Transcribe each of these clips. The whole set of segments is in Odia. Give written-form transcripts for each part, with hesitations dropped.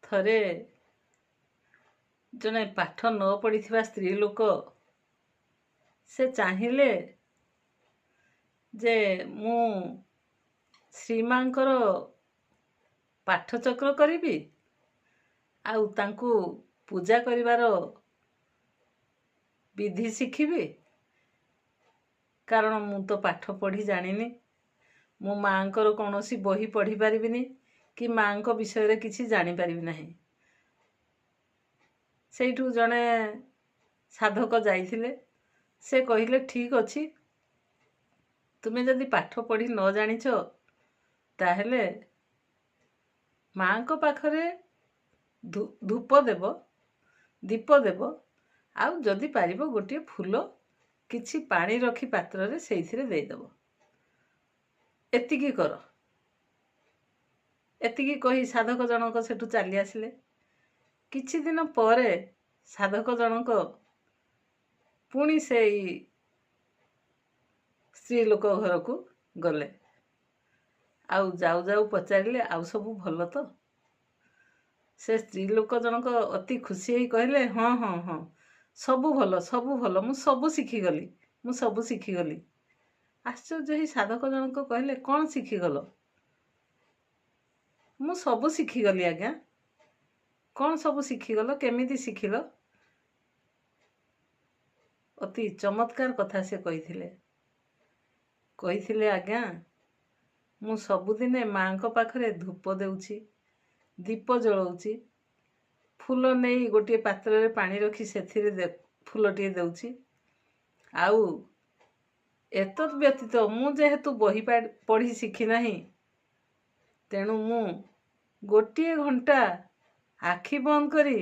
ଥରେ ଜଣେ ପାଠ ନ ପଢ଼ିଥିବା ସ୍ତ୍ରୀ ଲୋକ ସେ ଚାହିଁଲେ ଯେ ମୁଁ ଶ୍ରୀମାଙ୍କର ପାଠଚକ୍ର କରିବି ଆଉ ତାଙ୍କୁ ପୂଜା କରିବାର ବିଧି ଶିଖିବି। କାରଣ ମୁଁ ତ ପାଠ ପଢ଼ି ଜାଣିନି, ମୁଁ ମାଙ୍କର କୌଣସି ବହି ପଢ଼ି ପାରିବିନି କି ମାଙ୍କ ବିଷୟରେ କିଛି ଜାଣିପାରିବି ନାହିଁ। ସେଇଠୁ ଜଣେ ସାଧକ ଯାଇଥିଲେ, ସେ କହିଲେ ଠିକ୍ ଅଛି, ତୁମେ ଯଦି ପାଠ ପଢ଼ି ନ ଜାଣିଛ ତାହେଲେ ମାଙ୍କ ପାଖରେ ଧୂପ ଦେବ, ଦୀପ ଦେବ, ଆଉ ଯଦି ପାରିବ ଗୋଟିଏ ଫୁଲ କିଛି ପାଣି ରଖି ପାତ୍ରରେ ସେଇଥିରେ ଦେଇଦେବ। ଏତିକି କର। ଏତିକି କହି ସାଧକ ଜଣକ ସେଠୁ ଚାଲି ଆସିଲେ। କିଛି ଦିନ ପରେ ସାଧକ ଜଣକ ପୁଣି ସେଇ ସ୍ତ୍ରୀ ଲୋକ ଘରକୁ ଗଲେ। ଆଉ ଯାଉ ଯାଉ ପଚାରିଲେ, ଆଉ ସବୁ ଭଲ ତ? ସେ ସ୍ତ୍ରୀ ଲୋକ ଜଣକ ଅତି ଖୁସି ହେଇ କହିଲେ, ହଁ ହଁ ହଁ, ସବୁ ଭଲ, ସବୁ ଭଲ, ମୁଁ ସବୁ ଶିଖିଗଲି, ମୁଁ ସବୁ ଶିଖିଗଲି। ଆଶ୍ଚର୍ଯ୍ୟ ହେଇ ସାଧକ ଜଣକ କହିଲେ, କ'ଣ ଶିଖିଗଲ? ମୁଁ ସବୁ ଶିଖିଗଲି ଆଜ୍ଞା। କ'ଣ ସବୁ ଶିଖିଗଲ? କେମିତି ଶିଖିଲ? ଅତି ଚମତ୍କାର କଥା ସେ କହିଥିଲେ ଆଜ୍ଞା, ମୁଁ ସବୁଦିନେ ମାଙ୍କ ପାଖରେ ଧୂପ ଦେଉଛି, ଦୀପ ଜଳଉଛି, ଫୁଲ ନେଇ ଗୋଟିଏ ପାତ୍ରରେ ପାଣି ରଖି ସେଥିରେ ଫୁଲଟିଏ ଦେଉଛି। ଆଉ ଏତଦ୍ ବ୍ୟତୀତ ମୁଁ ଯେହେତୁ ବହି ପଢ଼ି ଶିଖିନାହିଁ, ତେଣୁ ମୁଁ ଗୋଟିଏ ଘଣ୍ଟା ଆଖି ବନ୍ଦ କରି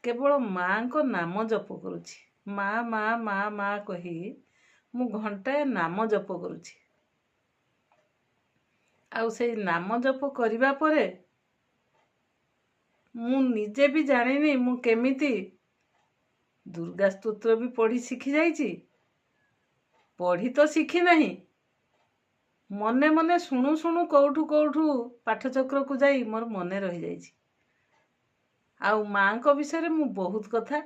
କେବଳ ମାଙ୍କ ନାମ ଜପ କରୁଛି। ମା ମା ମା ମା କହି ମୁଁ ଘଣ୍ଟାଏ ନାମ ଜପ କରୁଛି। ଆଉ ସେଇ ନାମ ଜପ କରିବା ପରେ ମୁଁ ନିଜେ ବି ଜାଣିନି ମୁଁ କେମିତି ଦୁର୍ଗା ସ୍ତୋତ୍ର ବି ପଢ଼ି ଶିଖି ଯାଇଛି। ପଢ଼ି ତ ଶିଖି ନାହିଁ, ମନେ ମନେ ଶୁଣୁ ଶୁଣୁ କୋଉଠୁ ପାଠଚକ୍ରକୁ ଯାଇ ମୋର ମନେ ରହିଯାଇଛି। ଆଉ ମାଙ୍କ ବିଷୟରେ ମୁଁ ବହୁତ କଥା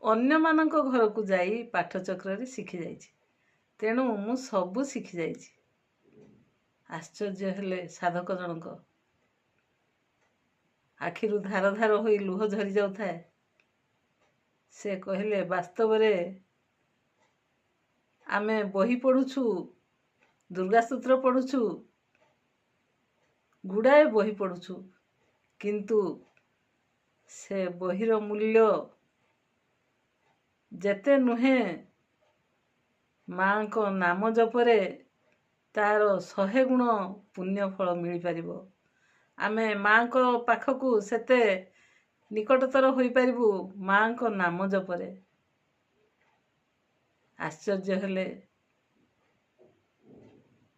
ଅନ୍ୟମାନଙ୍କ ଘରକୁ ଯାଇ ପାଠଚକ୍ରରେ ଶିଖି ଯାଇଛି। ତେଣୁ ମୁଁ ସବୁ ଶିଖି ଯାଇଛି। ଆଶ୍ଚର୍ଯ୍ୟ ହେଲେ ସାଧକ ଜଣକ। ଆଖିରୁ ଧାର ଧାର ହୋଇ ଲୁହ ଝରି ଯାଉଥାଏ। ସେ କହିଲେ, ବାସ୍ତବରେ ଆମେ ବହି ପଢ଼ୁଛୁ, ଦୁର୍ଗା ସ୍ତୋତ୍ର ପଢ଼ୁଛୁ, ଗୁଡ଼ାଏ ବହି ପଢ଼ୁଛୁ, କିନ୍ତୁ ସେ ବହିର ମୂଲ୍ୟ ଯେତେ ନୁହେଁ ମାଙ୍କ ନାମ ଜପରେ ତାର 100 ଗୁଣ ପୁଣ୍ୟ ଫଳ ମିଳିପାରିବ। ଆମେ ମାଙ୍କ ପାଖକୁ ସେତେ ନିକଟତର ହୋଇପାରିବୁ ମାଙ୍କ ନାମ ଜପରେ। ଆଶ୍ଚର୍ଯ୍ୟ ହେଲେ,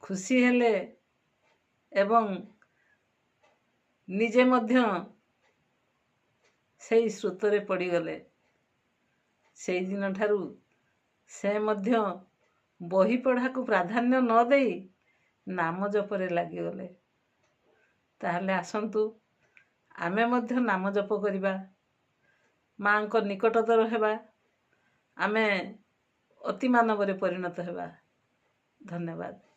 ଖୁସି ହେଲେ ଏବଂ ନିଜେ ମଧ୍ୟ ସେଇ ସ୍ରୋତରେ ପଡ଼ିଗଲେ। ସେଇଦିନ ଠାରୁ ସେ ମଧ୍ୟ ବହି ପଢ଼ାକୁ ପ୍ରାଧାନ୍ୟ ନ ଦେଇ ନାମ ଜପରେ ଲାଗିଗଲେ। ତାହେଲେ ଆସନ୍ତୁ ଆମେ ମଧ୍ୟ ନାମ ଜପ କରିବା, ମାଙ୍କ ନିକଟତର ହେବା, ଆମେ ଅତି ମାନବରେ ପରିଣତ ହେବା। ଧନ୍ୟବାଦ।